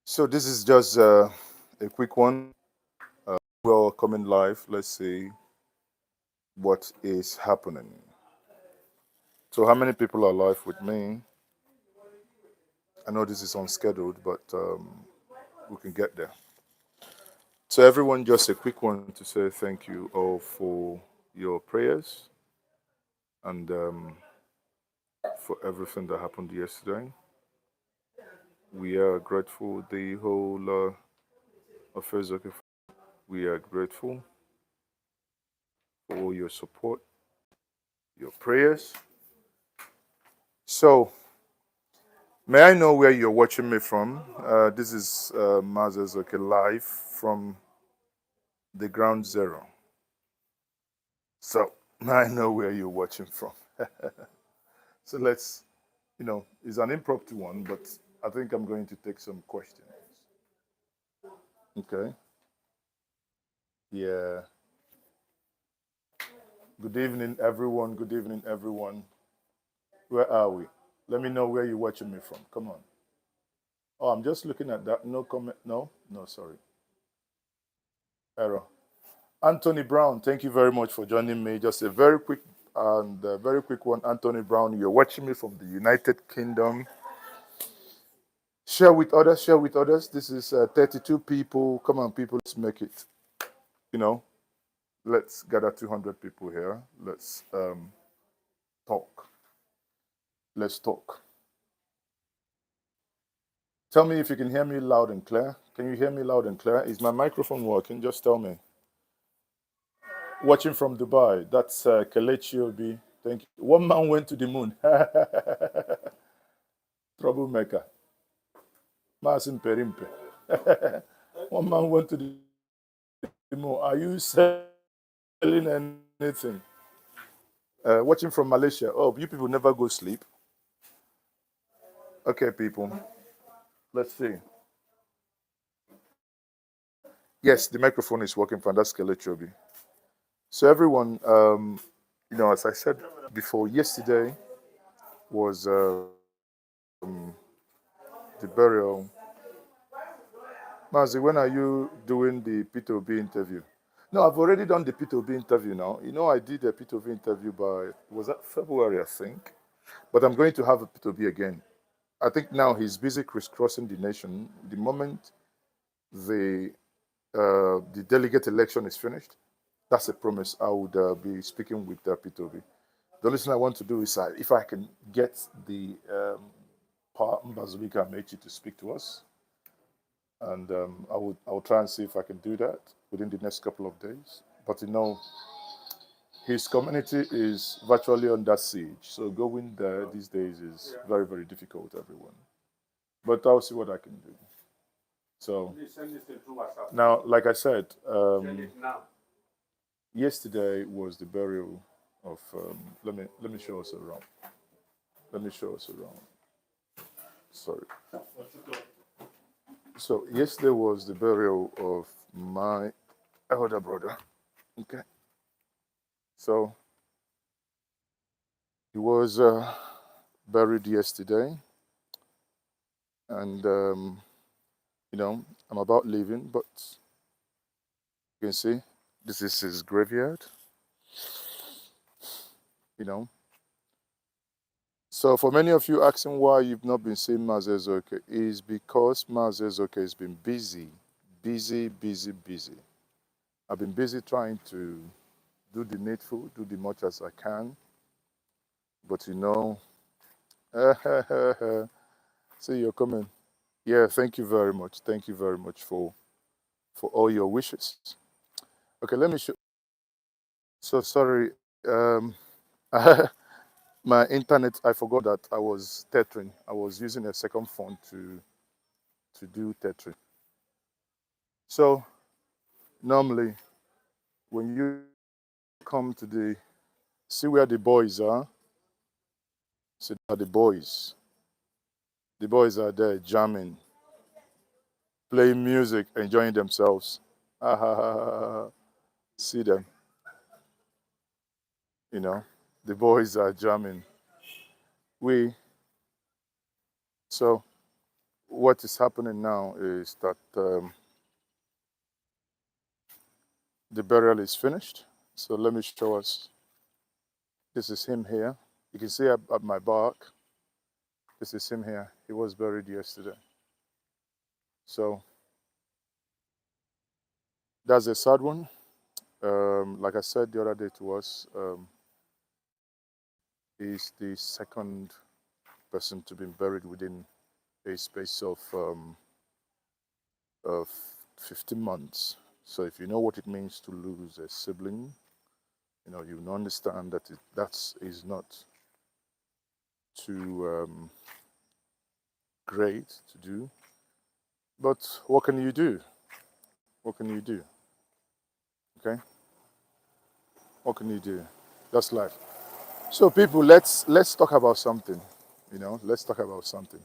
So this is just a quick one. Well, coming live. Let's see what is happening. So how many people are live with me? I know this is unscheduled, but we can get there. So everyone, just a quick one to say thank you all for your prayers and for everything that happened yesterday. We are grateful. The whole of Ezeoke, we are grateful for all your support, your prayers. So, may I know where you're watching me from? This is Maazi Ezeoke live from the ground zero. So, may I know where you're watching from? So it's an impromptu one, but I think I'm going to take some questions. Okay. Yeah. Good evening, everyone. Good evening, everyone. Where are we? Let me know where you're watching me from. Come on. Oh, I'm just looking at that. No comment. No, no, sorry. Error. Anthony Brown, thank you very much for joining me. Just a very quick one. Anthony Brown, you're watching me from the United Kingdom. Share with others. Share with others. This is 32 people. Come on, people. Let's make it. You know, let's gather 200 people here. Let's talk. Let's talk. Tell me if you can hear me loud and clear. Can you hear me loud and clear? Is my microphone working? Just tell me. Watching from Dubai. That's Kelechi Obi. Thank you. One man went to the moon. Troublemaker. Masim Perimpe. One man went to the moon. Are you selling anything? Watching from Malaysia. Oh, you people never go sleep. Okay, people. Let's see. Yes, the microphone is working fine. That's Kelechi Obi. So everyone, as I said before, yesterday was the burial. Maazi, when are you doing the P2B interview? No, I've already done the P2B interview now. I did a P2B interview was that February, I think? But I'm going to have a P2B again. I think now he's busy crisscrossing the nation. The moment the delegate election is finished, that's a promise. I would be speaking with P2B. The only thing I want to do is if I can get the Mbazulika Amechi to speak to us, and I will try and see if I can do that within the next couple of days. But his community is virtually under siege, so going there these days is very, very difficult, everyone. But I'll see what I can do. So now, like I said, yesterday was the burial of. Let me show us around. Let me show us around. Sorry. So yesterday was the burial of my elder brother. Okay. So he was buried yesterday, and I'm about leaving, but you can see this is his graveyard. So for many of you asking why you've not been seeing Maazi Ezeoke is because Maazi Ezeoke has been busy. I've been busy trying to do the needful, do the much as I can. But see, you're coming. Yeah, thank you very much. Thank you very much for all your wishes. Okay, let me show. So sorry, my internet. I forgot that I was tethering. I was using a second phone to do tethering. So normally, when you come to see where the boys are. See the boys. The boys are there jamming, playing music, enjoying themselves. See them. The boys are jamming. So what is happening now is that the burial is finished. So let me show us. This is him here. You can see at my back. This is him here. He was buried yesterday. So that's a sad one. Like I said the other day to us, he's the second person to be buried within a space of 15 months. So if you know what it means to lose a sibling, you understand that that is not too great to do. But what can you do? What can you do? Okay? What can you do? That's life. So people, let's talk about something. Let's talk about something.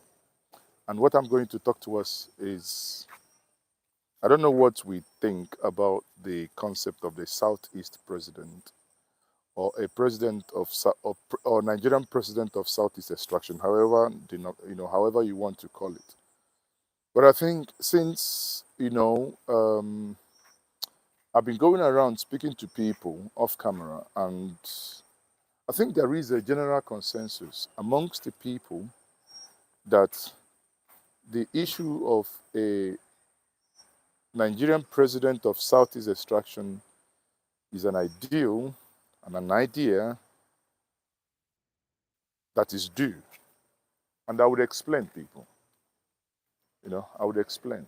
And what I'm going to talk to us is, I don't know what we think about the concept of the Southeast president, or a president of or Nigerian president of Southeast extraction, however however you want to call it. But I think since I've been going around speaking to people off camera, and I think there is a general consensus amongst the people that the issue of a Nigerian president of Southeast extraction is an ideal and an idea that is due. And I would explain, people. I would explain.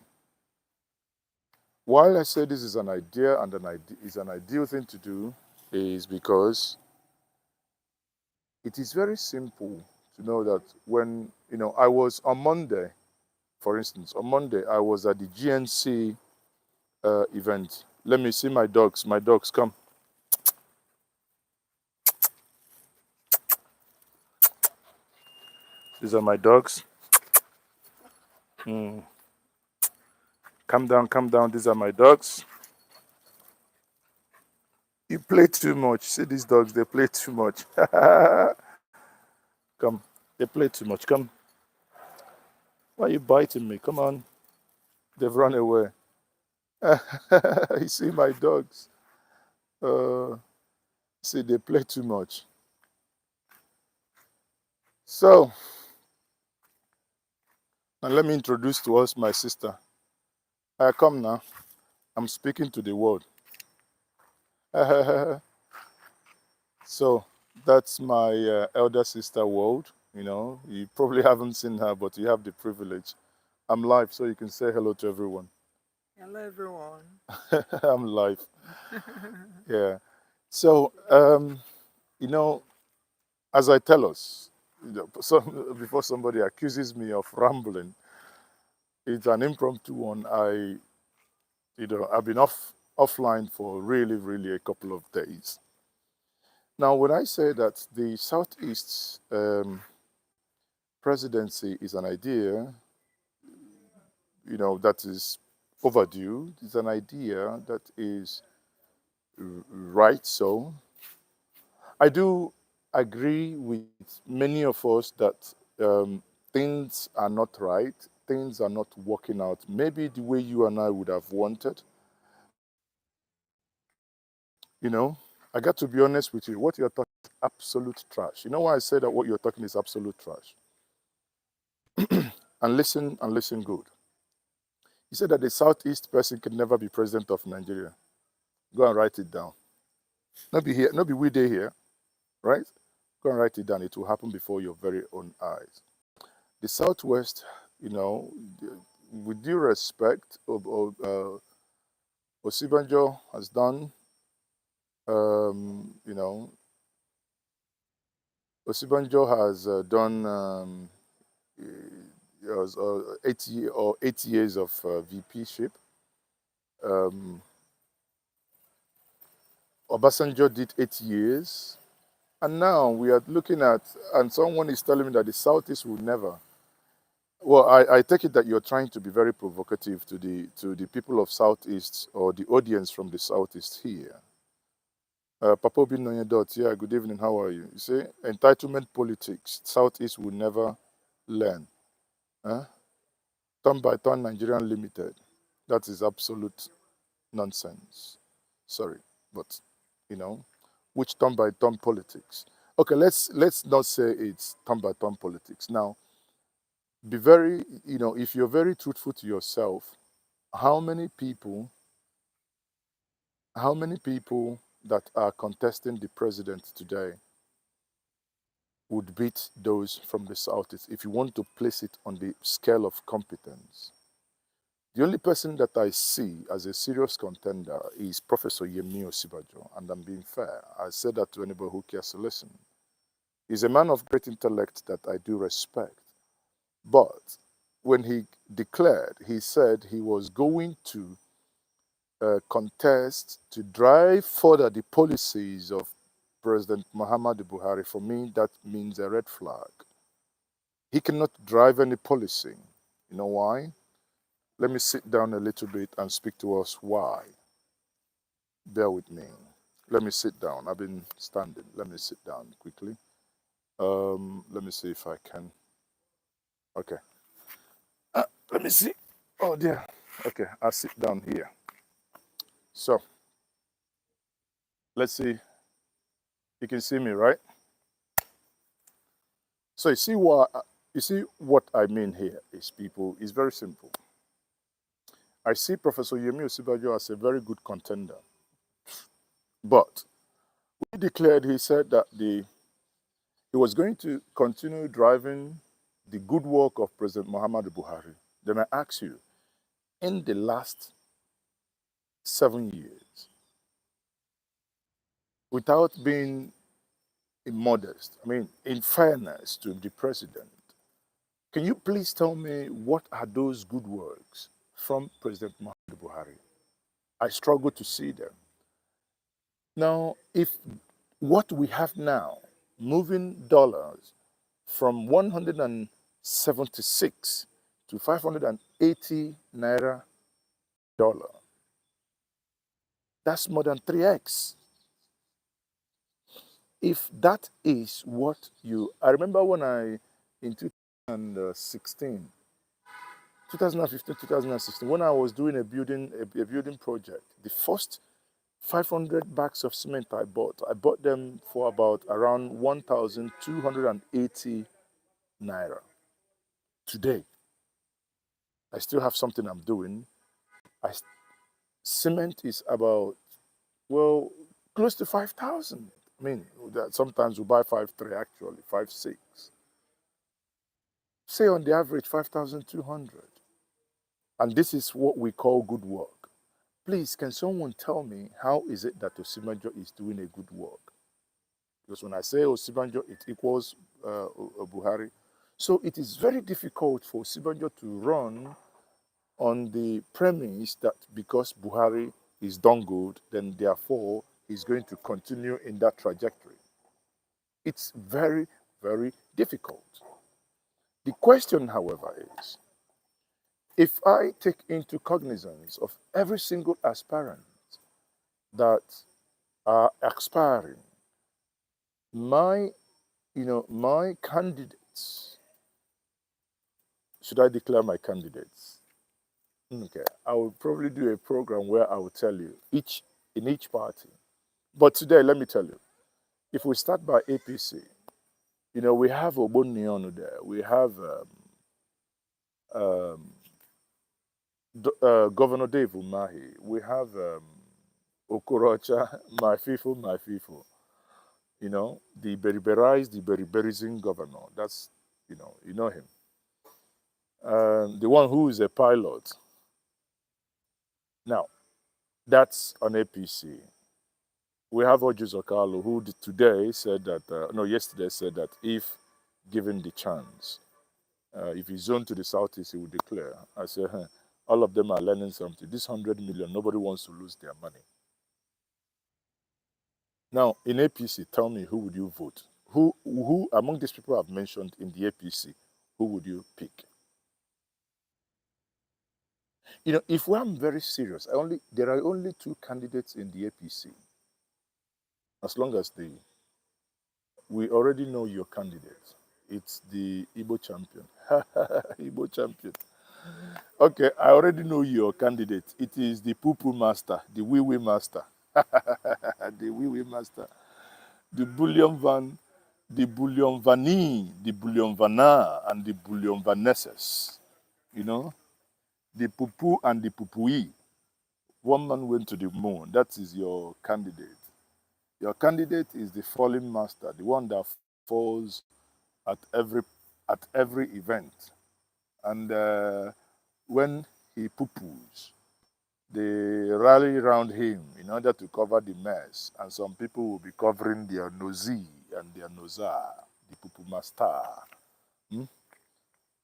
Why I say this is an idea and is an ideal thing to do is because it is very simple to know that when, I was on Monday, for instance, on Monday, I was at the GNC event. Let me see my dogs. My dogs, come. These are my dogs. Come down, come down. These are my dogs. You play too much. See these dogs, they play too much. Come, they play too much. Come. Why are you biting me? Come on. They've run away. You see my dogs. See, they play too much. So, now let me introduce to us my sister. Come now. I'm speaking to the world. So, that's my elder sister, World. You probably haven't seen her, but you have the privilege. I'm live, so you can say hello to everyone. Hello, everyone. I'm live. Yeah. So, as I tell us, before somebody accuses me of rambling, it's an impromptu one. I've been offline for really, really a couple of days. Now, when I say that the Southeast presidency is an idea, that is overdue, it's an idea that is right. So, I do agree with many of us that things are not right, things are not working out, maybe the way you and I would have wanted. I got to be honest with you. What you're talking is absolute trash. You know why I say that what you're talking is absolute trash? And listen good. You said that the Southeast person can never be president of Nigeria. Go and write it down. Not be here, not be we day here, right? Go and write it down. It will happen before your very own eyes. The Southwest, with due respect, Osibanjo has done, um, you know, Osibanjo has done 8 years of VP-ship. Um, Obasanjo did 8 years. And now we are looking at, and someone is telling me that the Southeast will never. Well, I take it that you're trying to be very provocative to the people of Southeast, or the audience from the Southeast here. Papa Dot, yeah, good evening, how are you? You see, entitlement politics, Southeast will never learn. Huh? Turn by Turn Nigerian Limited. That is absolute nonsense. Sorry, but you know, which turn by turn politics. Okay, let's not say it's turn by turn politics. Now, be very, if you're very truthful to yourself, how many people, how many people that are contesting the president today would beat those from the southeast if you want to place it on the scale of competence? The only person that I see as a serious contender is Professor Yemi Osibajo, and I'm being fair. I said that to anybody who cares to listen. He's a man of great intellect that I do respect. But when he declared, he said he was going to contest to drive further the policies of President Muhammadu Buhari. For me, that means a red flag. He cannot drive any policy. You know why? Let me sit down a little bit and speak to us why. Bear with me. Let me sit down. I've been standing. Let me sit down quickly. Let me see if I can. Okay. Let me see. Oh dear. Okay, I'll sit down here. So let's see. You can see me, right? So you see what I mean here is, people, is very simple. I see Professor Yemi Osibajo as a very good contender. But he declared, he said that he was going to continue driving the good work of President Muhammadu Buhari. Then I ask you, in the last 7 years, without being immodest, I mean, in fairness to the president, can you please tell me what are those good works from President Muhammadu Buhari? I struggle to see them. Now, if what we have now, moving dollars from 176 to 580 naira dollar, that's more than 3x. If that is what I remember when in 2016, 2015, 2016, when I was doing a building project, the first 500 bags of cement I bought them for about around 1,280 naira. Today, I still have something I'm doing. Cement is about, well, close to 5,000. I mean, sometimes we buy 5.3, actually, 5.6. Say on the average 5,200. And this is what we call good work. Please, can someone tell me how is it that Osibanjo is doing a good work? Because when I say Osibanjo, it equals Buhari. So it is very difficult for Osibanjo to run on the premise that because Buhari is done good, then therefore he's going to continue in that trajectory. It's very, very difficult. The question, however, is if I take into cognizance of every single aspirant that are aspiring, my candidates, should I declare my candidates? Okay, I will probably do a program where I will tell you in each party. But today, let me tell you, if we start by APC, we have Obonionu there, we have Governor Dave Umahi, we have Okorocha, my FIFO, the Beriberized, the Beriberizing governor. That's, you know him. The one who is a pilot. Now, that's on APC. We have Ojus Okalo, who today said that, yesterday said that if given the chance, if he's zoned to the southeast, he would declare. I said, all of them are learning something. This 100 million, nobody wants to lose their money. Now, in APC, tell me, who would you vote? Who among these people I've mentioned in the APC, who would you pick? If I'm very serious, there are only two candidates in the APC. As long as we already know your candidate. It's the Igbo champion. Igbo champion. Okay, I already know your candidate. It is the poo-poo master, the wee-wee master. The wee-wee master. The bullion van, the bullion vani, the bullion vana, and the bullion vanesses. You know? The poo-poo and the poo-poo-y. One man went to the moon. That is your candidate. Your candidate is the falling master, the one that falls at every event. And when he poo-poos, they rally around him in order to cover the mess. And some people will be covering their nosy and their nosa, the poo-poo master. Hmm?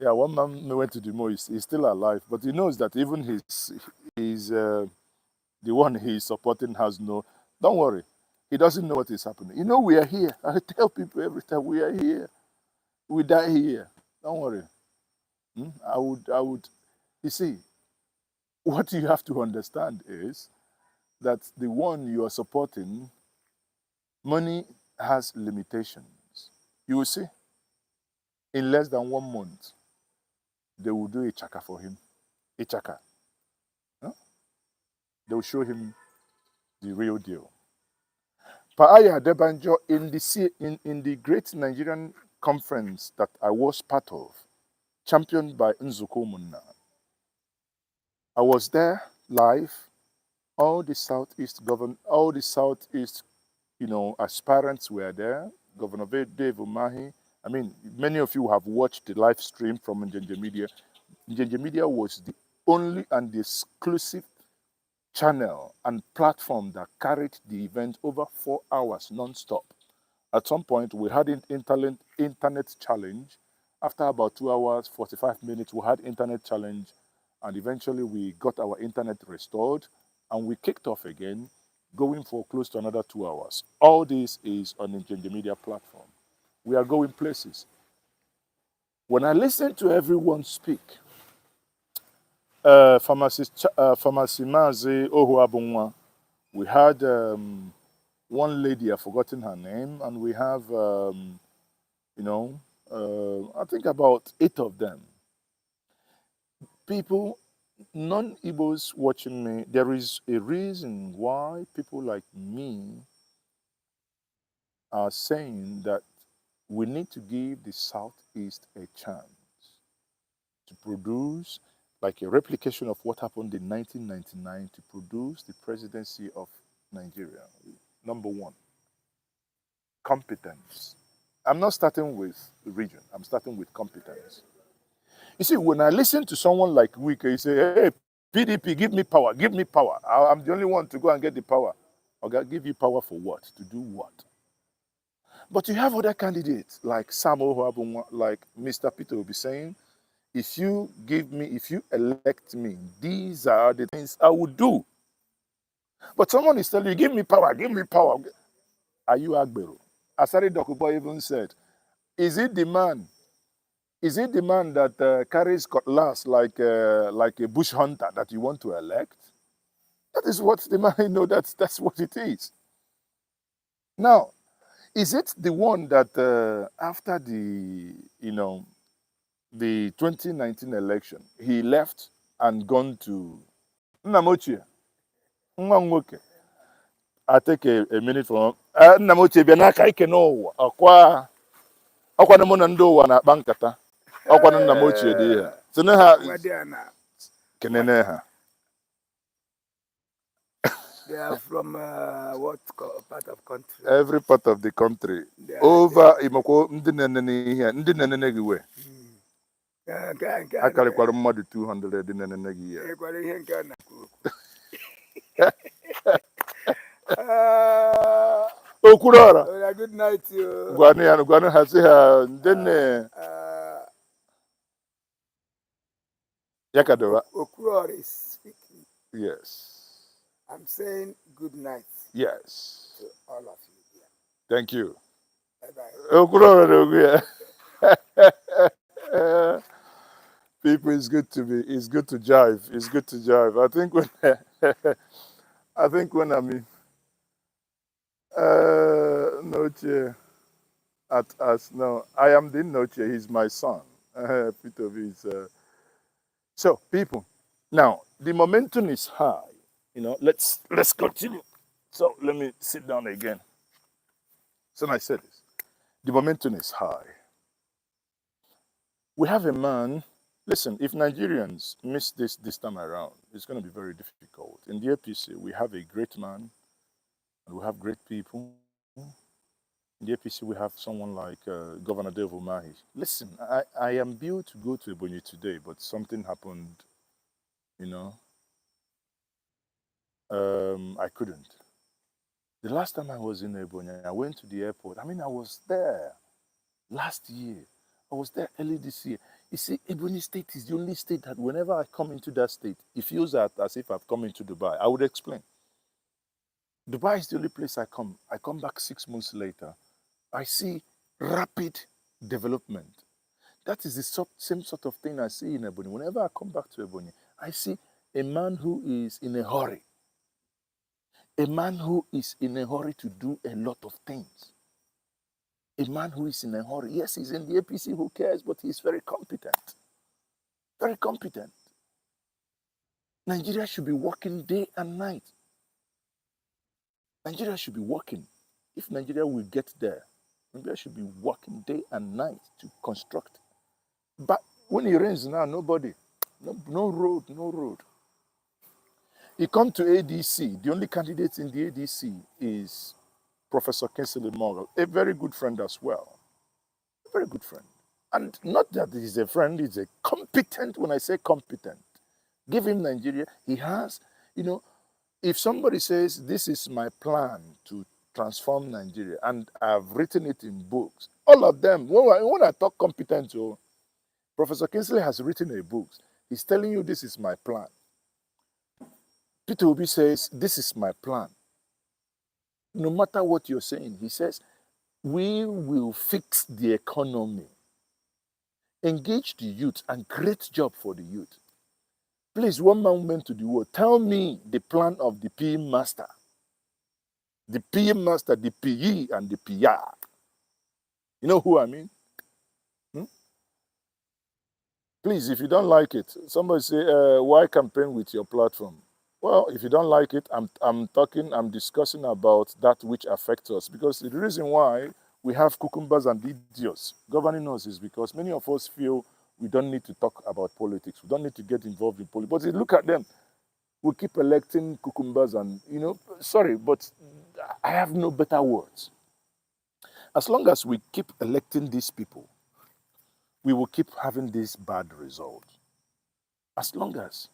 Yeah, one man went to the moon. He's still alive, but he knows that even the one he's supporting has no. Don't worry, he doesn't know what is happening. You know, we are here. I tell people every time we are here. We die here. Don't worry. I would. You see, what you have to understand is that the one you are supporting, money has limitations. You will see, in less than 1 month, they will do a chaka for him. A chaka. Huh? They will show him the real deal. Paaya Debanjo, in the great Nigerian conference that I was part of, championed by Nzuko Munna, I was there live. All the southeast aspirants were there. Governor Dave Umahi. I mean, many of you have watched the live stream from Njenje Media. Njenje Media was the only and the exclusive channel and platform that carried the event over 4 hours non-stop. At some point, we had an internet challenge. After about 2 hours, 45 minutes, we had internet challenge, and eventually we got our internet restored, and we kicked off again, going for close to another 2 hours. All this is on the Njenje Media platform. We are going places. When I listen to everyone speak, Pharmacy Maazi Ezeoke, we had one lady, I've forgotten her name, and we have, I think about 8 of them. People, non-Igbos watching me, there is a reason why people like me are saying that we need to give the Southeast a chance to produce, like a replication of what happened in 1999, to produce the presidency of Nigeria. Number one, competence. I'm not starting with region, I'm starting with competence. You see, when I listen to someone like Wike, you say, hey, PDP, give me power, give me power. I'm the only one to go and get the power. Okay, give you power for what? To do what? But you have other candidates like Samuel Huabunwa, like Mr. Peter will be saying, if you elect me, these are the things I would do. But someone is telling you, give me power, give me power. Are you Agbero? Asari Dokubo even said, is it the man that carries cutlass like a bush hunter that you want to elect? That is what the man, that's what it is. Now, is it the one that after the 2019 election, he left and gone to Nnamochie, Nwanwoke? I take a minute from Nnamochie bịa n'aka ike n'ụwa ọkwa na mụ na ndị ụwa na-akpa nkata ọkwa na Nnamochie dị ha sine ha kenene ha. They are from what part of country? Every part of the country. Over imoko ndị na-enene ihe ndị na-enene gị wee akarịkwara mmadụ 200 dị na-enene gị ihe. Okwuruọra. Good night, Gwanụ ha sị ha ndị Yakadova. Okwuruọra is speaking. Yes. I'm saying good night. Yes. To all of you here. Thank you. Bye-bye. Okwuruọra. People, it's good to jive. It's good to jive. I think when I'm in Noche at us, no, I am the Noche. He's my son. Peter is So, people, now the momentum is high. Let's continue. So let me sit down again. So I said this. The momentum is high. We have a man. Listen, if Nigerians miss this time around, it's going to be very difficult. In the APC, we have a great man, and we have great people. In the APC, we have someone like Governor Dave Umahi. Listen, I am due to go to Ebonyi today, but something happened, you know. I couldn't. The last time I was in Ebonyi, I went to the airport. I mean, I was there last year. I was there early this year. You see, Ebonyi State is the only state that whenever I come into that state, it feels as if I've come into Dubai. I would explain. Dubai is the only place I come. I come back 6 months later. I see rapid development. That is the same sort of thing I see in Ebonyi. Whenever I come back to Ebonyi, I see a man who is in a hurry. A man who is in a hurry to do a lot of things. A man who is in a hurry. Yes, he's in the APC, who cares, but he's very competent. Very competent. Nigeria should be working day and night. Nigeria should be working. If Nigeria will get there, Nigeria should be working day and night to construct. But when it rains now, nobody. No road, no road. You come to ADC, the only candidate in the ADC is Professor Kingsley Morgan, a very good friend as well. A very good friend. And not that he's a friend, he's a competent, when I say competent, give him Nigeria. He has, if somebody says, this is my plan to transform Nigeria, and I've written it in books, all of them, when I talk competent, Professor Kingsley has written a book. He's telling you, this is my plan. Peter Obi says, this is my plan. No matter what you're saying, he says, we will fix the economy, engage the youth, and create job for the youth. Please, one man went to the world. Tell me the plan of the PM master. The PM master, the PE, and the PR. You know who I mean? Please, if you don't like it, somebody say, why campaign with your platform? Well, if you don't like it, I'm discussing about that which affects us. Because the reason why we have cucumbers and idiots governing us is because many of us feel we don't need to talk about politics. We don't need to get involved in politics. But look at them. We keep electing cucumbers and, sorry, but I have no better words. As long as we keep electing these people, we will keep having this bad result. As long as,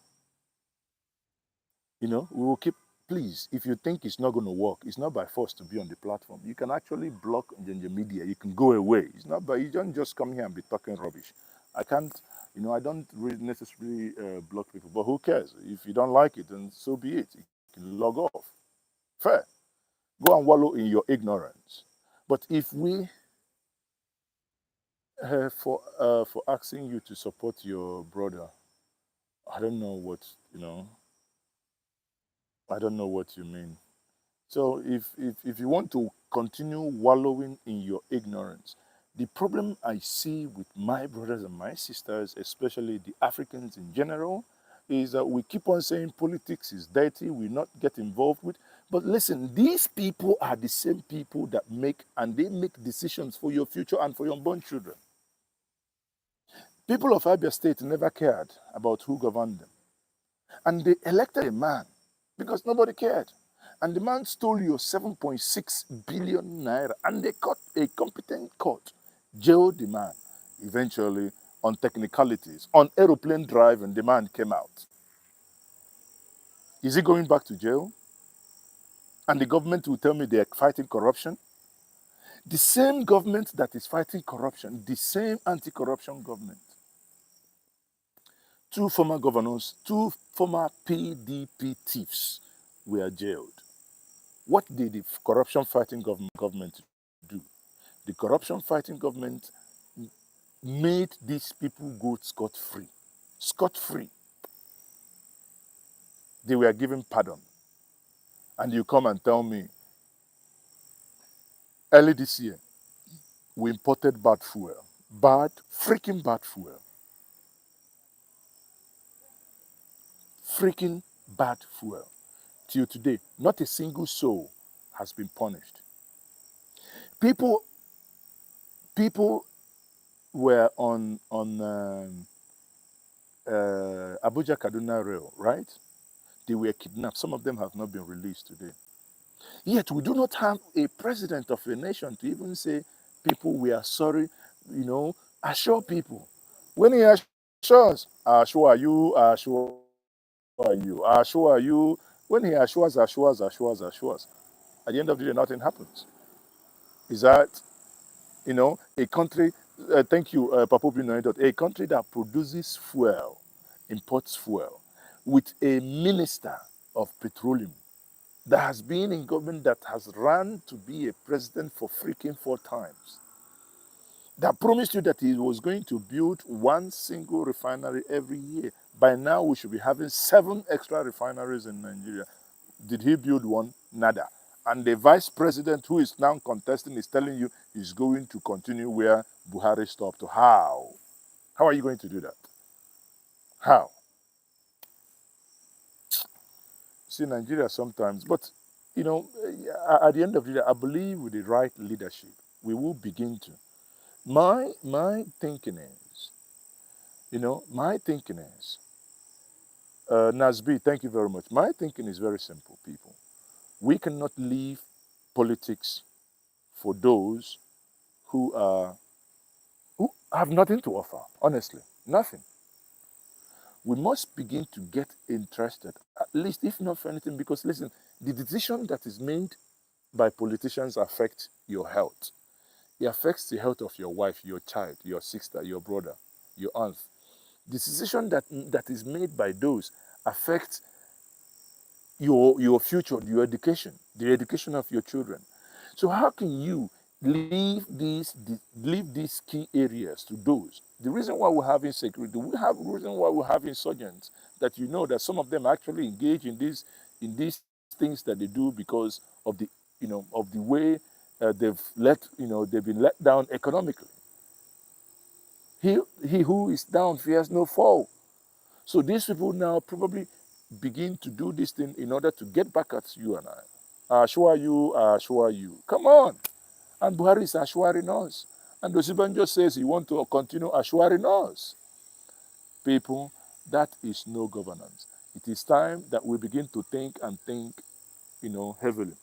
we will keep, please, if you think it's not going to work, it's not by force to be on the platform. You can actually block Njenje media. You can go away. It's not by, you don't just come here and be talking rubbish. I can't, I don't really necessarily block people, but who cares? If you don't like it, then so be it. You can log off. Fair. Go and wallow in your ignorance. But if we, for asking you to support your brother, I don't know what, I don't know what you mean. So if you want to continue wallowing in your ignorance, the problem I see with my brothers and my sisters, especially the Africans in general, is that we keep on saying politics is dirty, we not get involved with. But listen, these people are the same people that make decisions for your future and for your unborn children. People of Abia State never cared about who governed them. And they elected a man because nobody cared. And the man stole your 7.6 billion naira. And they got a competent court, jailed the man eventually on technicalities. On aeroplane drive, and the man came out. Is he going back to jail? And the government will tell me they're fighting corruption? The same government that is fighting corruption, the same anti-corruption government. 2 former governors, 2 former PDP thieves were jailed. What did the corruption fighting government do? The corruption fighting government made these people go scot-free. Scot-free. They were given pardon. And you come and tell me, early this year, we imported bad fuel. Freaking bad fuel. freaking bad fuel. Till today, not a single soul has been punished. People were on Abuja Kaduna Rail, right? They were kidnapped. Some of them have not been released today. Yet we do not have a president of a nation to even say, people, we are sorry, assure people. When he assures, assure you, assure you, assure you. When he assures. At the end of the day, nothing happens. Is that, a country, thank you, Papo Binoidot, a country that produces fuel, imports fuel, with a minister of petroleum that has been in government, that has run to be a president for freaking 4 times, that promised you that he was going to build one single refinery every year. By now, we should be having 7 extra refineries in Nigeria. Did he build one? Nada. And the vice president who is now contesting is telling you he's going to continue where Buhari stopped. How? How are you going to do that? How? See, Nigeria sometimes, but, at the end of the day, I believe with the right leadership, we will begin to. My thinking is, Nasbi, thank you very much. My thinking is very simple, people. We cannot leave politics for those who have nothing to offer, honestly, nothing. We must begin to get interested, at least if not for anything, because listen, the decision that is made by politicians affects your health. It affects the health of your wife, your child, your sister, your brother, your aunt. The decision that is made by those affects your future, your education, the education of your children. So how can you leave these key areas to those? The reason why we're having security, the reason why we're having insurgents, that that some of them actually engage in these things that they do because of the of the way they've been let down economically. He who is down fears no fall. So these people now probably begin to do this thing in order to get back at you and I. Assure you. Come on. And Buhari is assuring us. And Osibanjo says he wants to continue assuring us. People, that is no governance. It is time that we begin to think heavily.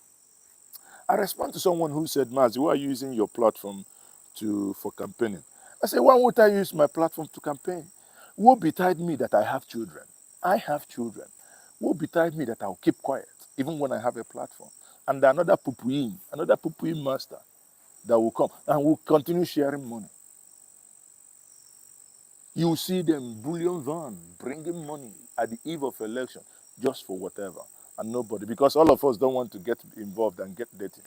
I respond to someone who said, Maazi, why are you using your platform for campaigning? I say, why would I use my platform to campaign? Woe betide me that I have children. I have children. Woe betide me that I'll keep quiet, even when I have a platform. And another pupuin master that will come and will continue sharing money. You see them, bullion van, bringing money at the eve of election just for whatever. And nobody, because all of us don't want to get involved and get dirty.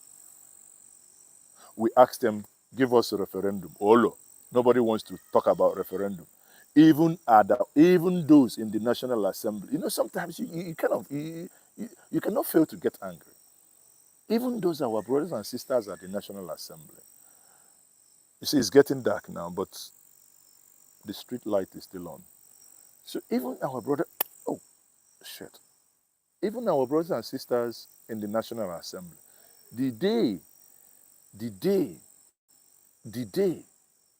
We ask them, give us a referendum. Olo. Nobody wants to talk about referendum. Even those in the National Assembly, sometimes you cannot fail to get angry. Even those our brothers and sisters at the National Assembly. You see, it's getting dark now, but the street light is still on. So even even our brothers and sisters in the National Assembly, the day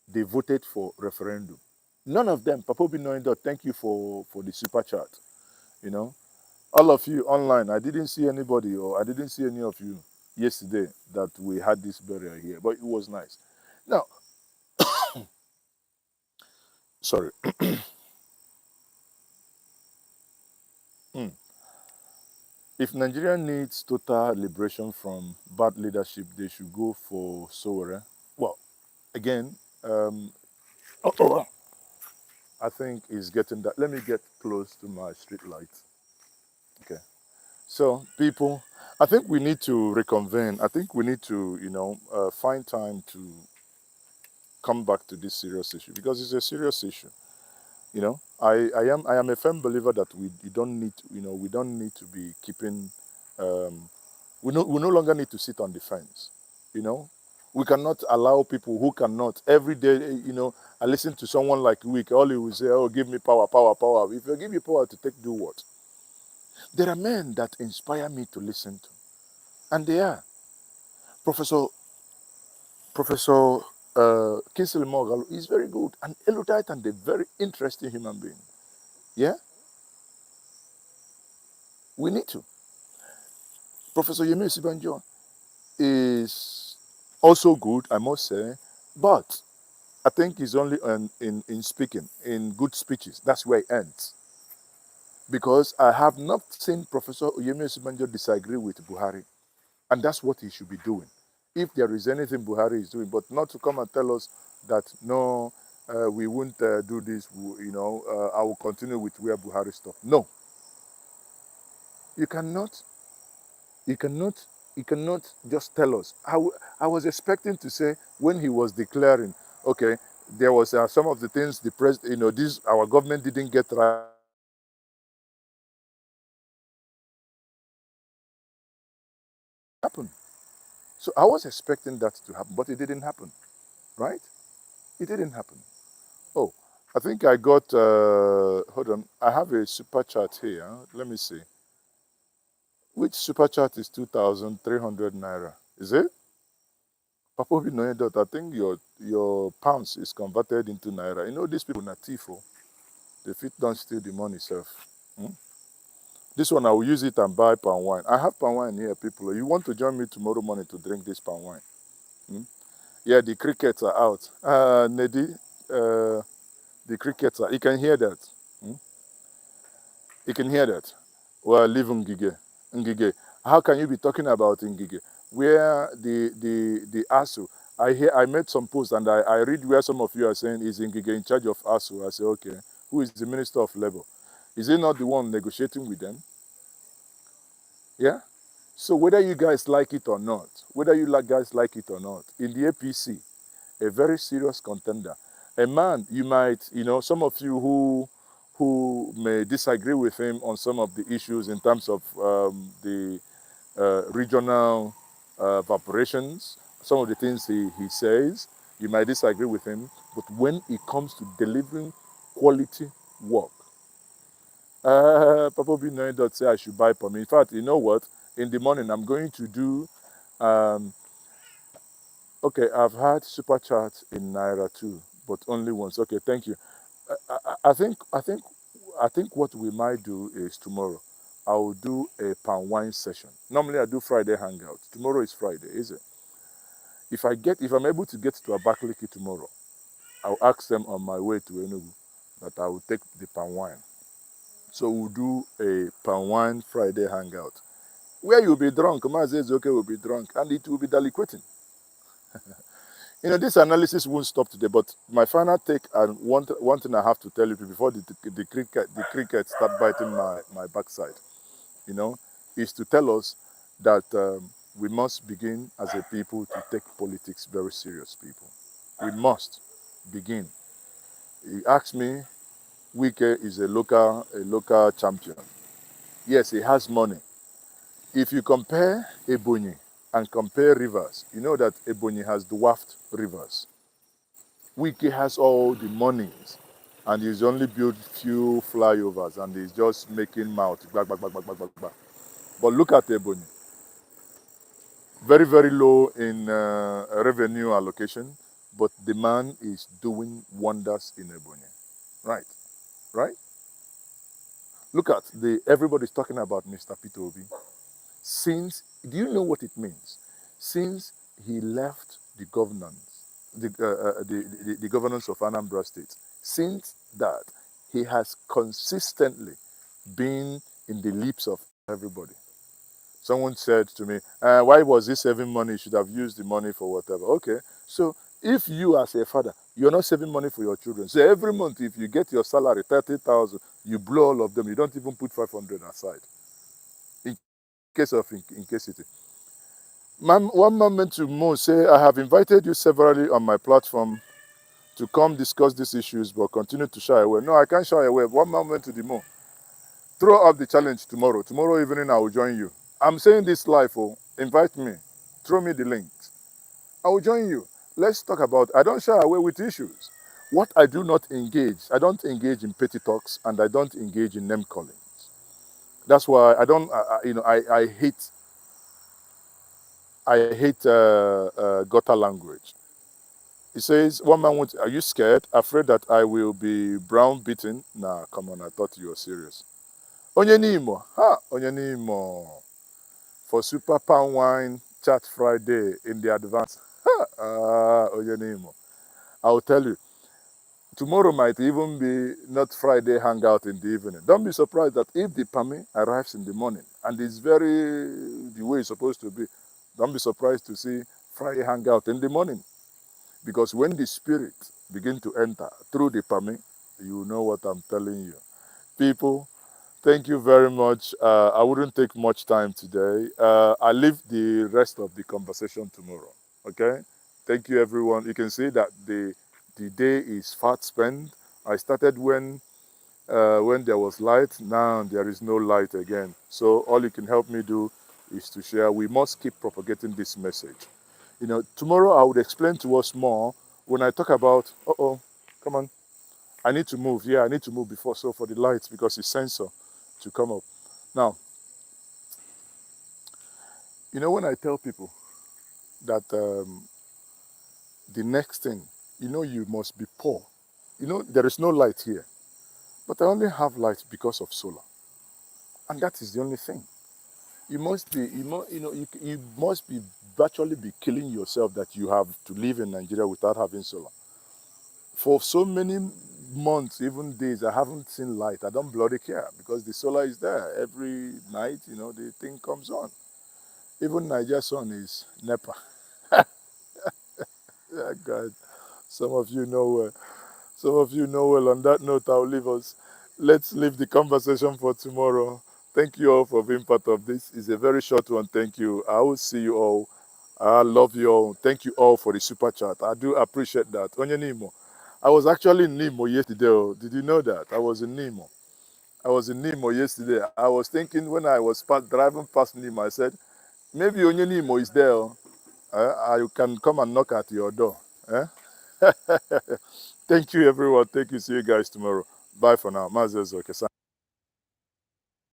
they voted for referendum, none of them, Papo Binoindo, thank you for the super chat. All of you online, I didn't see anybody, or I didn't see any of you yesterday that we had this burial here, but it was nice. Now, sorry. If Nigeria needs total liberation from bad leadership, they should go for Sowore. Well, again, I think it's getting that. Let me get close to my street light. Okay. So, people, I think we need to reconvene. I think we need to, find time to come back to this serious issue, because it's a serious issue. I am a firm believer that we don't need to be keeping we no longer need to sit on the fence. We cannot allow people who cannot every day. I listen to someone like Wick. All he will say, "Oh, give me power, power, power." If you give you power to do what? There are men that inspire me to listen to, and they are Professor Kingsley Moghalu is very good, an erudite and a very interesting human being. Yeah, we need to. Professor Yemi Osibanjo is also good, I must say, but I think he's only in speaking, in good speeches. That's where it ends. Because I have not seen Professor Yemi Osibanjo disagree with Buhari, and that's what he should be doing. If there is anything Buhari is doing, but not to come and tell us that no, we won't do this. I will continue with where Buhari stopped. No, you cannot. You cannot. You cannot just tell us. I was expecting to say when he was declaring, okay, there was some of the things the president, this our government didn't get right. Happen. So I was expecting that to happen, but it didn't happen, right? It didn't happen. Oh, I think I got. Hold on, I have a super chat here. Let me see. Which super chat is 2,300 naira? Is it? Papa Obinoye, I think your pounds is converted into naira. You know these people na thief. They fit don't steal the money self. This one I will use it and buy palm wine. I have palm wine here, people. You want to join me tomorrow morning to drink this palm wine? Yeah, the crickets are out. Nedi, the crickets are. You can hear that. You can hear that. Well, leave Ngige. Ngige. How can you be talking about Ngige? Where the ASU? I made some posts and I read where some of you are saying is Ngige in charge of ASU. I say, okay, who is the Minister of Labour? Is he not the one negotiating with them? Yeah? So whether you guys like it or not, in the APC, a very serious contender, a man you might, some of you who may disagree with him on some of the issues in terms of the regional operations, some of the things he says, you might disagree with him, but when it comes to delivering quality work, Papa B knowing that say I should buy for me. In fact, you know what? In the morning, I'm going to do. Okay, I've had super chat in Naira too, but only once. Okay, thank you. I think what we might do is tomorrow. I will do a palm wine session. Normally, I do Friday hangout. Tomorrow is Friday, is it? If I'm able to get to Abakaliki tomorrow, I'll ask them on my way to Enugu that I will take the palm wine. So we'll do a palm wine Friday hangout. Where you'll be drunk, Maazi Ezeoke will be drunk, and it will be deliquating. This analysis won't stop today, but my final take, and one thing I have to tell you before the cricket start biting my backside, is to tell us that we must begin as a people to take politics very serious, people. We must begin. He asked me, Wike is a local champion. Yes, he has money. If you compare Ebonyi and compare rivers, you know that Ebonyi has dwarfed rivers. Wike has all the monies and he's only built few flyovers and he's just making mouth. But look at Ebonyi. Very, very low in revenue allocation, but the man is doing wonders in Ebonyi. Right? Look at everybody's talking about Mr. Peter Obi. Do you know what it means? Since he left the governance, the governance of Anambra State, since that, he has consistently been in the lips of everybody. Someone said to me, why was he saving money? He should have used the money for whatever. Okay, so if you as a father, you're not saving money for your children. So every month, if you get your salary, 30,000, you blow all of them. You don't even put 500 aside. In case of incapacity. One moment to Mo say, I have invited you severally on my platform to come discuss these issues, but continue to shy away. No, I can't shy away. One moment to the Mo. Throw up the challenge tomorrow. Tomorrow evening, I will join you. I'm saying this live. Invite me. Throw me the links. I will join you. Let's talk about. I don't shy away with issues. What I don't engage in petty talks and I don't engage in name calling. That's why I don't, I hate, gutter language. He says, one man wants, are you scared? Afraid that I will be brown beaten? Nah, come on, I thought you were serious. Onye Nimo, ha, Onye Nimo. For Super Palm Wine Chat Friday in the advance. Ha, Onye Nimo. I'll tell you, tomorrow might even be not Friday hangout in the evening. Don't be surprised that if the PAMI arrives in the morning and it's very the way it's supposed to be, don't be surprised to see Friday hangout in the morning. Because when the spirit begin to enter through the PAMI, you know what I'm telling you. People, thank you very much. I wouldn't take much time today. I'll leave the rest of the conversation tomorrow. Okay? Thank you, everyone. You can see that the day is fast spent. I started when there was light. Now there is no light again. So all you can help me do is to share. We must keep propagating this message. Tomorrow I would explain to us more when I talk about, come on, I need to move. Yeah, I need to move before, so for the lights, because it's sensor to come up. Now, when I tell people that the next thing, you must be poor. There is no light here, but I only have light because of solar. And that is the only thing. You must be, you must be virtually be killing yourself that you have to live in Nigeria without having solar. For so many months, even days, I haven't seen light. I don't bloody care because the solar is there. Every night, the thing comes on. Even Nigeria's sun is NEPA. Yeah, God. Some of you know well. Some of you know well. On that note, I'll leave us. Let's leave the conversation for tomorrow. Thank you all for being part of this. It's a very short one. Thank you. I will see you all. I love you all. Thank you all for the super chat. I do appreciate that. Onye Nimo. I was actually in Nimo yesterday. Did you know that? I was in Nimo. I was in Nimo yesterday. I was thinking when I was driving past Nimo, I said, maybe Onye Nimo is there. I can come and knock at your door. Eh? Thank you, everyone. Thank you. See you guys tomorrow. Bye for now. Maazi Ezeoke.